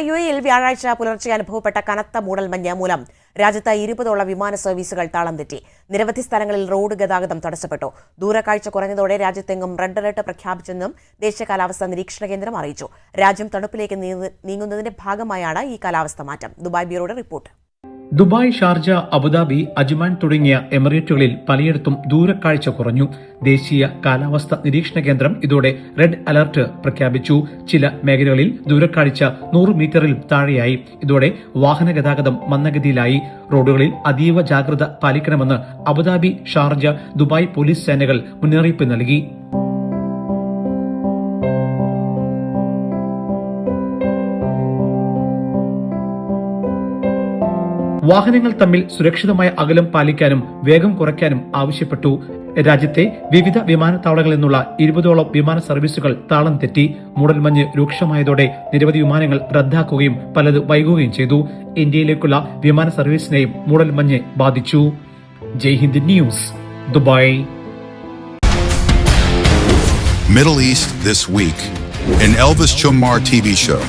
യുഎഇയിൽ വ്യാഴാഴ്ച പുലർച്ചെ അനുഭവപ്പെട്ട കനത്ത മൂടൽമഞ്ഞ് മൂലം രാജ്യത്ത് 20ഓളം വിമാന സർവീസുകൾ താളം തെറ്റി. നിരവധി സ്ഥലങ്ങളിൽ റോഡ് ഗതാഗതം തടസ്സപ്പെട്ടു. ദൂരക്കാഴ്ച കുറഞ്ഞതോടെ രാജ്യത്തെങ്ങും റെഡ് അലർട്ട് പ്രഖ്യാപിച്ചെന്നും ദേശീയ കാലാവസ്ഥാ നിരീക്ഷണ കേന്ദ്രം അറിയിച്ചു. രാജ്യം തണുപ്പിലേക്ക് നീങ്ങുന്നതിന്റെ ഭാഗമായാണ് ഈ കാലാവസ്ഥാ മാറ്റം. ദുബായ് ബ്യൂറോയുടെ report. Dubai, Sharjah, Abu Dhabi, Ajman തുടങ്ങിയ എമിറേറ്റുകളിൽ പലയിടത്തും ദൂരക്കാഴ്ച കുറഞ്ഞു. ദേശീയ കാലാവസ്ഥാ നിരീക്ഷണ കേന്ദ്രം ഇതോടെ റെഡ് അലർട്ട് പ്രഖ്യാപിച്ചു. ചില മേഖലകളിൽ ദൂരക്കാഴ്ച 100 മീറ്ററിലും താഴെയായി. ഇതോടെ വാഹന ഗതാഗതം മന്ദഗതിയിലായി. റോഡുകളിൽ അതീവ ജാഗ്രത പാലിക്കണമെന്ന് അബുദാബി, ഷാർജ, ദുബായ് പോലീസ് സേനകൾ മുന്നറിയിപ്പ് നൽകി. വാഹനങ്ങൾ തമ്മിൽ സുരക്ഷിതമായ അകലം പാലിക്കാനും വേഗം കുറയ്ക്കാനും ആവശ്യപ്പെട്ടു. രാജ്യത്തെ വിവിധ വിമാനത്താവളങ്ങളിൽ നിന്നുള്ള 20ഓളം വിമാന സർവീസുകൾ താളം തെറ്റി. മൂടൽമഞ്ഞ് രൂക്ഷമായതോടെ നിരവധി വിമാനങ്ങൾ റദ്ദാക്കുകയും പലത് വൈകുകയും ചെയ്തു. ഇന്ത്യയിലേക്കുള്ള വിമാന സർവീസിനെയും മൂടൽമഞ്ഞ് ബാധിച്ചു. Jai Hind news, Dubai. Middle East this week, an Elvis Chumar TV show.